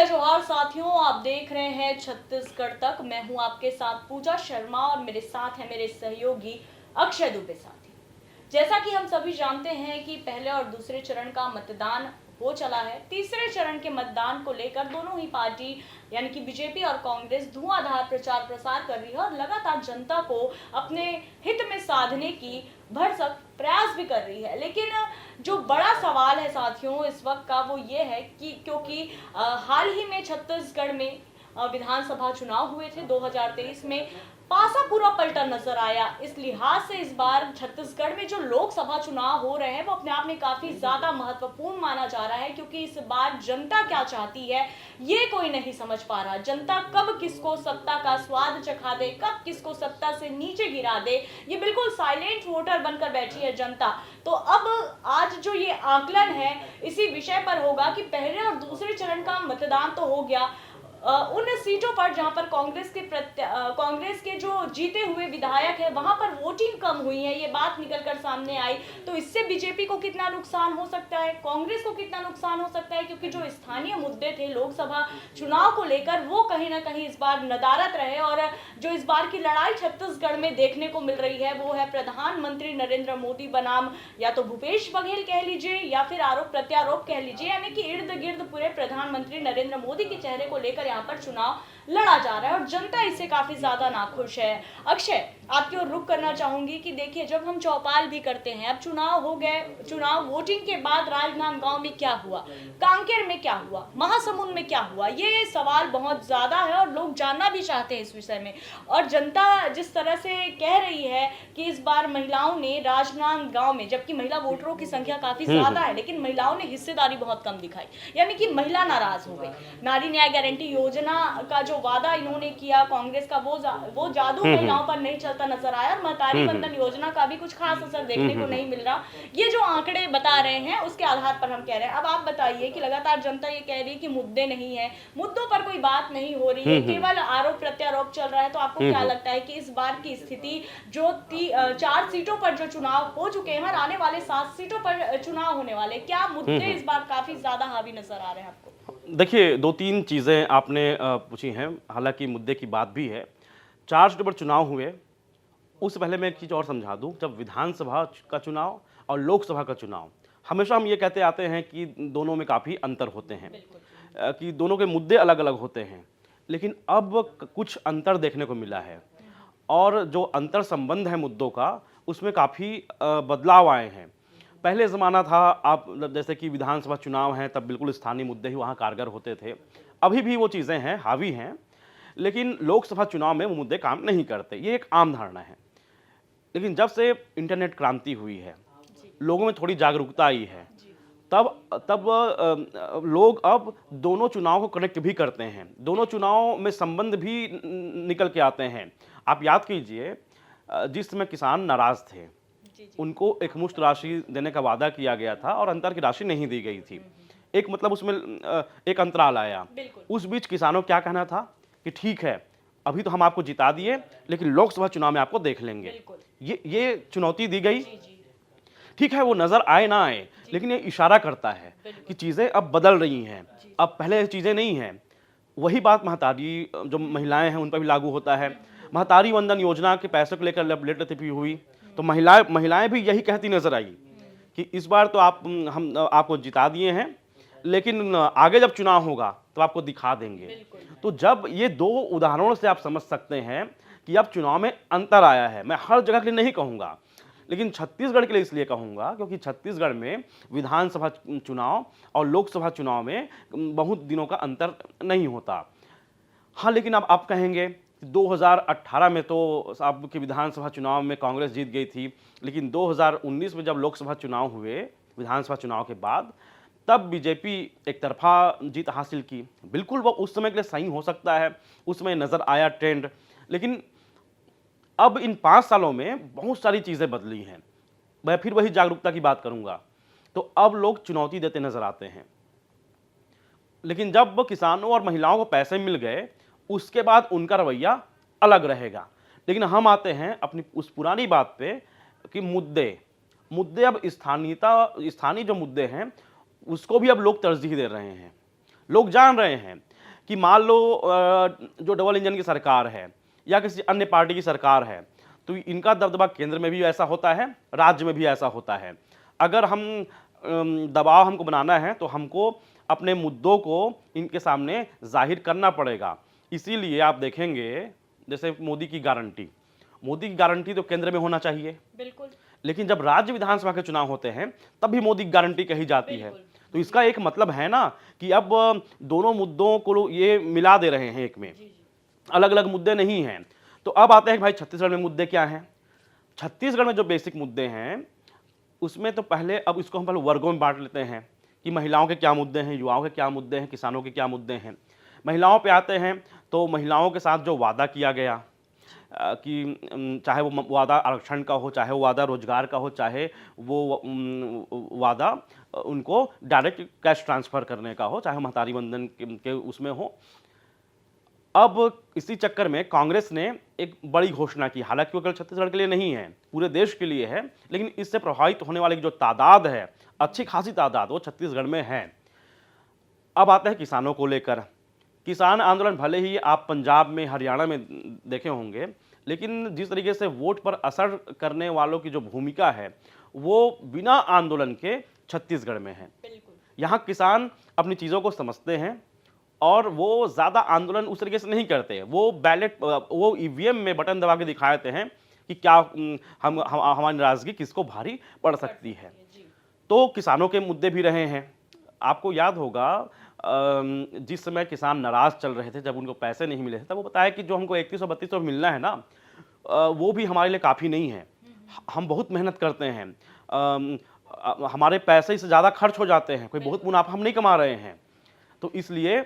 जोहार साथियों, आप देख रहे हैं छत्तीसगढ़ तक। मैं हूं आपके साथ पूजा शर्मा और मेरे साथ है मेरे सहयोगी अक्षय दुबे साथी। जैसा कि हम सभी जानते हैं कि पहले और दूसरे चरण का मतदान हो चला है। तीसरे चरण के मतदान को लेकर दोनों ही पार्टी यानी कि बीजेपी और कांग्रेस धुआंधार प्रचार प्रसार कर रही है और लगातार जनता को अपने हित में साधने की भरसक प्रयास भी कर रही है। लेकिन जो बड़ा सवाल है साथियों इस वक्त का वो ये है कि क्योंकि हाल ही में छत्तीसगढ़ में विधानसभा चुनाव हुए थे 2023 में, पासा पूरा पलटा नजर आया। इस लिहाज से इस बार छत्तीसगढ़ में जो लोकसभा चुनाव हो रहे हैं वो अपने आप में काफी ज्यादा महत्वपूर्ण माना जा रहा है, क्योंकि इस बार जनता क्या चाहती है ये कोई नहीं समझ पा रहा। जनता कब किसको सत्ता का स्वाद चखा दे, कब किसको सत्ता से नीचे गिरा दे, ये बिल्कुल साइलेंट वोटर बनकर बैठी है जनता। तो अब आज जो ये आकलन है इसी विषय पर होगा कि पहले और दूसरे चरण का मतदान तो हो गया, उन सीटों पर जहां पर कांग्रेस के जो जीते हुए विधायक है वहां पर वोटिंग कम हुई है, ये बात निकलकर सामने आई। तो इससे बीजेपी को कितना नुकसान हो सकता है, कांग्रेस को कितना नुकसान हो सकता है, क्योंकि जो स्थानीय मुद्दे थे लोकसभा चुनाव को लेकर वो कहीं ना कहीं इस बार नदारद रहे। और जो इस बार की लड़ाई छत्तीसगढ़ में देखने को मिल रही है वो है प्रधानमंत्री नरेंद्र मोदी बनाम या तो भूपेश बघेल कह लीजिए या फिर आरोप प्रत्यारोप कह लीजिए, यानी कि इर्द गिर्द पूरे प्रधानमंत्री नरेंद्र मोदी के चेहरे को लेकर यहाँ पर चुनाव लड़ा जा रहा है और जनता इससे काफी ज्यादा नाखुश है। अक्षय, आपकी ओर रुख करना चाहूंगी कि देखिए जब हम चौपाल भी करते हैं, अब चुनाव हो गए, चुनाव वोटिंग के बाद राजनांदगांव में क्या हुआ, कांकेर में क्या हुआ, महासमुंद में क्या हुआ, ये सवाल बहुत ज्यादा है और लोग जानना भी चाहते हैं इस विषय में। और जनता जिस तरह से कह रही है कि इस बार महिलाओं ने राजनांदगांव में, जबकि महिला वोटरों की संख्या काफी ज्यादा है लेकिन महिलाओं ने हिस्सेदारी बहुत कम दिखाई, यानी कि महिला नाराज हो गई। नारी न्याय गारंटी योजना का जो वादा इन्होंने किया कांग्रेस का वो जादू महिलाओं पर नहीं चलता नजर आया और महतारी बंधन योजना का भी कुछ खास असर देखने को नहीं मिल रहा। ये जो आंकड़े बता रहे हैं उसके आधार पर हम कह रहे हैं। अब आप बताइए कि लगातार जनता ये कह रही है कि मुद्दे नहीं है, मुद्दों पर कोई बात नहीं हो रही है, केवल आरोप प्रत्यारोप चल रहा है। तो आपको क्या लगता है कि इस बार की स्थिति जो 4 सीटों पर जो चुनाव हो चुके हैं और आने वाले 7 सीटों पर चुनाव होने वाले, क्या मुद्दे इस बार काफी ज्यादा हावी नजर आ रहे हैं आपको? देखिए, 2-3 चीज़ें आपने पूछी हैं, हालांकि मुद्दे की बात भी है। 4 सितंबर चुनाव हुए, उससे पहले मैं एक चीज़ और समझा दूं। जब विधानसभा का चुनाव और लोकसभा का चुनाव, हमेशा हम ये कहते आते हैं कि दोनों में काफ़ी अंतर होते हैं, कि दोनों के मुद्दे अलग अलग होते हैं। लेकिन अब कुछ अंतर देखने को मिला है और जो अंतर संबंध है मुद्दों का, उसमें काफ़ी बदलाव आए हैं। पहले ज़माना था, आप जैसे कि विधानसभा चुनाव हैं तब बिल्कुल स्थानीय मुद्दे ही वहाँ कारगर होते थे। अभी भी वो चीज़ें हैं, हावी हैं, लेकिन लोकसभा चुनाव में वो मुद्दे काम नहीं करते, ये एक आम धारणा है। लेकिन जब से इंटरनेट क्रांति हुई है, लोगों में थोड़ी जागरूकता आई है, तब तब लोग अब दोनों चुनाव को कनेक्ट भी करते हैं, दोनों चुनाव में संबंध भी निकल के आते हैं। आप याद कीजिए, जिस समय किसान नाराज थे, उनको एकमुश्त राशि देने का वादा किया गया था और अंतर की राशि नहीं दी गई थी। एक मतलब उसमें एक अंतराल आया। उस बीच किसानों क्या कहना था कि ठीक है, अभी तो हम आपको जिता दिए लेकिन लोकसभा चुनाव में आपको देख लेंगे। ये चुनौती दी गई। ठीक है, वो नजर आए ना आए, लेकिन ये इशारा करता है कि चीजें अब बदल रही हैं। अब पहले चीजें नहीं हैं। वही बात महतारी जो महिलाएं हैं उन पर भी लागू होता है। महतारी वंदन योजना के पैसे को लेकर लेटरथिपी हुई तो महिलाएं भी यही कहती नजर आई कि इस बार तो हम आपको जिता दिए हैं, लेकिन आगे जब चुनाव होगा तो आपको दिखा देंगे। तो जब ये 2 उदाहरणों से आप समझ सकते हैं कि अब चुनाव में अंतर आया है। मैं हर जगह के लिए नहीं कहूँगा, लेकिन छत्तीसगढ़ के लिए इसलिए कहूँगा क्योंकि छत्तीसगढ़ में विधानसभा चुनाव और लोकसभा चुनाव में बहुत दिनों का अंतर नहीं होता। हाँ, लेकिन अब आप कहेंगे 2018 में तो आपके विधानसभा चुनाव में कांग्रेस जीत गई थी, लेकिन 2019 में जब लोकसभा चुनाव हुए, विधानसभा चुनाव के बाद, तब बीजेपी एक तरफा जीत हासिल की। बिल्कुल वो उस समय के लिए सही हो सकता है, उस समय नज़र आया ट्रेंड, लेकिन अब इन 5 सालों में बहुत सारी चीज़ें बदली हैं। मैं फिर वही जागरूकता की बात करूंगा। तो अब लोग चुनौती देते नजर आते हैं, लेकिन जब किसानों और महिलाओं को पैसे मिल गए उसके बाद उनका रवैया अलग रहेगा। लेकिन हम आते हैं अपनी उस पुरानी बात पे कि मुद्दे अब स्थानीय जो मुद्दे हैं उसको भी अब लोग तरजीह दे रहे हैं। लोग जान रहे हैं कि मान लो जो डबल इंजन की सरकार है या किसी अन्य पार्टी की सरकार है, तो इनका दबदबा केंद्र में भी ऐसा होता है, राज्य में भी ऐसा होता है। अगर हम दबाव हमको बनाना है तो हमको अपने मुद्दों को इनके सामने जाहिर करना पड़ेगा। इसीलिए आप देखेंगे जैसे मोदी की गारंटी तो केंद्र में होना चाहिए, बिल्कुल। लेकिन जब राज्य विधानसभा के चुनाव होते हैं तब भी मोदी की गारंटी कही जाती है। बिल्कुल। तो इसका एक मतलब है ना कि अब दोनों मुद्दों को ये मिला दे रहे हैं एक में, जी जी। अलग अलग मुद्दे नहीं हैं। तो अब आते हैं कि भाई छत्तीसगढ़ में मुद्दे क्या हैं। छत्तीसगढ़ में जो बेसिक मुद्दे हैं उसमें तो पहले, अब इसको हम पहले वर्गों में बांट लेते हैं कि महिलाओं के क्या मुद्दे हैं, युवाओं के क्या मुद्दे हैं, किसानों के क्या मुद्दे हैं। महिलाओं पे आते हैं तो महिलाओं के साथ जो वादा किया गया कि चाहे वो वादा आरक्षण का हो, चाहे वो वादा रोजगार का हो, चाहे वो वादा उनको डायरेक्ट कैश ट्रांसफर करने का हो, चाहे महतारी वंदन के उसमें हो। अब इसी चक्कर में कांग्रेस ने एक बड़ी घोषणा की, हालांकि वो केवल छत्तीसगढ़ के लिए नहीं है, पूरे देश के लिए है, लेकिन इससे प्रभावित होने वाली जो तादाद है, अच्छी खासी तादाद, वो छत्तीसगढ़ में है। अब आते हैं किसानों को लेकर। किसान आंदोलन भले ही आप पंजाब में, हरियाणा में देखे होंगे, लेकिन जिस तरीके से वोट पर असर करने वालों की जो भूमिका है वो बिना आंदोलन के छत्तीसगढ़ में है। बिल्कुल। यहाँ किसान अपनी चीज़ों को समझते हैं और वो ज़्यादा आंदोलन उस तरीके से नहीं करते। वो वो ईवीएम में बटन दबा के दिखाते हैं कि क्या हमारी नाराज़गी किसको भारी पड़ सकती है। तो किसानों के मुद्दे भी रहे हैं। आपको याद होगा जिस समय किसान नाराज चल रहे थे, जब उनको पैसे नहीं मिले थे, तब वो बताया कि जो हमको 3100-3200 मिलना है ना, वो भी हमारे लिए काफ़ी नहीं है। हम बहुत मेहनत करते हैं, हमारे पैसे इससे ज़्यादा खर्च हो जाते हैं, कोई बहुत मुनाफा हम नहीं कमा रहे हैं। तो इसलिए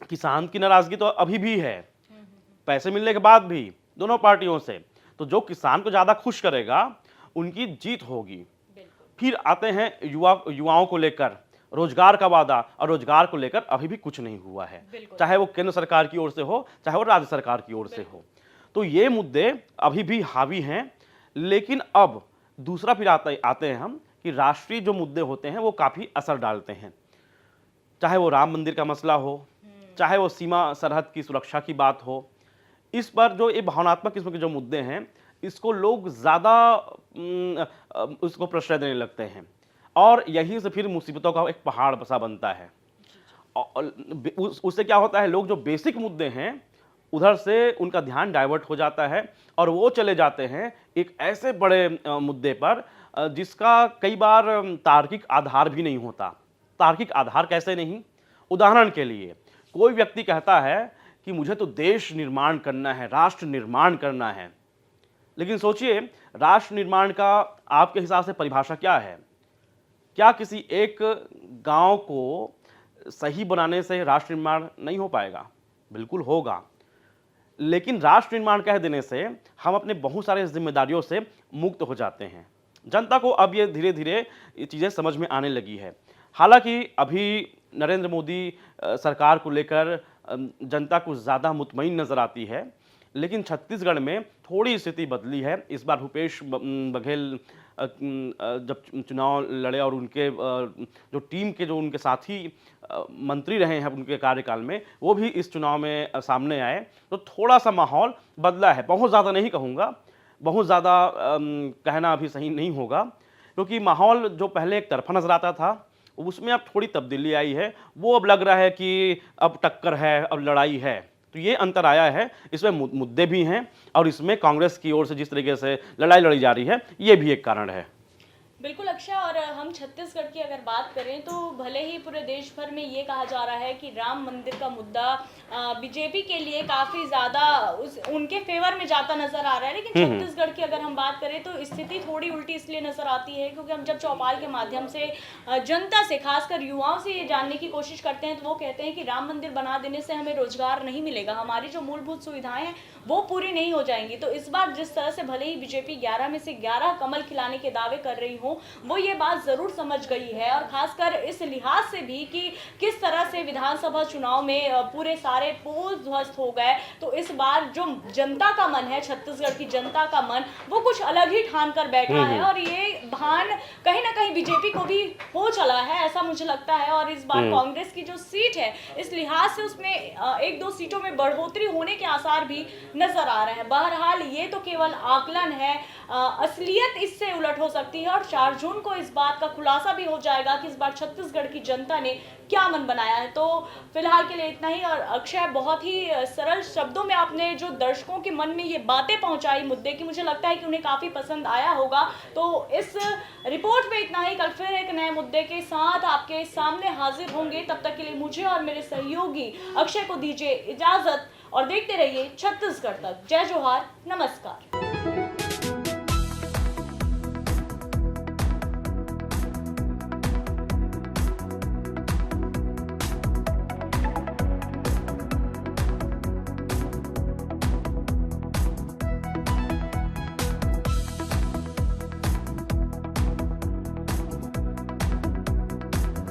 किसान की नाराज़गी तो अभी भी है, पैसे मिलने के बाद भी दोनों पार्टियों से। तो जो किसान को ज़्यादा खुश करेगा उनकी जीत होगी। फिर आते हैं युवाओं को लेकर, रोजगार का वादा, और रोजगार को लेकर अभी भी कुछ नहीं हुआ है, चाहे वो केंद्र सरकार की ओर से हो, चाहे वो राज्य सरकार की ओर से हो। तो ये मुद्दे अभी भी हावी हैं। लेकिन अब दूसरा फिर आते हैं हम कि राष्ट्रीय जो मुद्दे होते हैं वो काफ़ी असर डालते हैं। चाहे वो राम मंदिर का मसला हो, चाहे वो सीमा सरहद की सुरक्षा की बात हो, इस पर जो ये भावनात्मक किस्म के जो मुद्दे हैं, इसको लोग ज़्यादा उसको प्रश्रय देने लगते हैं और यहीं से फिर मुसीबतों का एक पहाड़ सा बनता है। और उससे क्या होता है, लोग जो बेसिक मुद्दे हैं उधर से उनका ध्यान डाइवर्ट हो जाता है और वो चले जाते हैं एक ऐसे बड़े मुद्दे पर जिसका कई बार तार्किक आधार भी नहीं होता। तार्किक आधार कैसे नहीं? उदाहरण के लिए कोई व्यक्ति कहता है कि मुझे तो देश निर्माण करना है, राष्ट्र निर्माण करना है, लेकिन सोचिए राष्ट्र निर्माण का आपके हिसाब से परिभाषा क्या है? क्या किसी एक गांव को सही बनाने से राष्ट्र निर्माण नहीं हो पाएगा? बिल्कुल होगा, लेकिन राष्ट्र निर्माण कह देने से हम अपने बहुत सारे जिम्मेदारियों से मुक्त हो जाते हैं। जनता को अब ये धीरे धीरे ये चीज़ें समझ में आने लगी है। हालांकि अभी नरेंद्र मोदी सरकार को लेकर जनता कुछ ज़्यादा मुतमईन नज़र आती है, लेकिन छत्तीसगढ़ में थोड़ी स्थिति बदली है। इस बार भूपेश बघेल जब चुनाव लड़े और उनके जो टीम के जो उनके साथी मंत्री रहे हैं उनके कार्यकाल में, वो भी इस चुनाव में सामने आए, तो थोड़ा सा माहौल बदला है। बहुत ज़्यादा नहीं कहूँगा, बहुत ज़्यादा कहना अभी सही नहीं होगा, क्योंकि माहौल जो पहले एक तरफा नज़र आता था उसमें अब थोड़ी तब्दीली आई है। वो अब लग रहा है कि अब टक्कर है, अब लड़ाई है। तो ये अंतर आया है। इसमें मुद्दे भी हैं और इसमें कांग्रेस की ओर से जिस तरीके से लड़ाई लड़ी जा रही है, ये भी एक कारण है। बिल्कुल अक्षय, और हम छत्तीसगढ़ की अगर बात करें तो भले ही पूरे देश भर में ये कहा जा रहा है कि राम मंदिर का मुद्दा बीजेपी के लिए काफ़ी ज़्यादा उनके फेवर में जाता नज़र आ रहा है, लेकिन छत्तीसगढ़ की अगर हम बात करें तो स्थिति थोड़ी उल्टी इसलिए नज़र आती है क्योंकि हम जब चौपाल के माध्यम से जनता से, खासकर युवाओं से ये जानने की कोशिश करते हैं तो वो कहते हैं कि राम मंदिर बना देने से हमें रोजगार नहीं मिलेगा, हमारी जो मूलभूत सुविधाएं हैं वो पूरी नहीं हो जाएंगी। तो इस बार जिस तरह से भले ही बीजेपी 11 में से 11 कमल खिलाने के दावे कर रही हो, वो ये बात जरूर समझ गई है, और खासकर इस लिहाज से भी कि किस तरह से विधानसभा चुनाव में पूरे सारे पोल ध्वस्त हो गए। तो इस बार जो जनता का मन है, छत्तीसगढ़ की जनता का मन, वो कुछ अलग ही ठान कर बैठा है और ये रुझान कहीं ना कहीं बीजेपी को भी हो चला है, ऐसा मुझे लगता है। और इस बार कांग्रेस की जो सीट है, इस लिहाज से उसमें एक दो सीटों में बढ़ोतरी होने के आसार भी नजर आ रहे हैं। बहरहाल ये तो केवल आकलन है, असलियत इससे उलट हो सकती है और 4 जून को इस बात का खुलासा भी हो जाएगा कि इस बार छत्तीसगढ़ की जनता ने क्या मन बनाया है। तो फिलहाल के लिए इतना ही। और अक्षय, बहुत ही सरल शब्दों में आपने जो दर्शकों के मन में ये बातें पहुंचाई मुद्दे की, मुझे लगता है कि उन्हें काफी पसंद आया होगा। तो इस रिपोर्ट में इतना ही। कल फिर एक नए मुद्दे के साथ आपके सामने हाजिर होंगे। तब तक के लिए मुझे और मेरे सहयोगी अक्षय को दीजिए इजाजत और देखते रहिए छत्तीसगढ़ तक। जय जोहार, नमस्कार।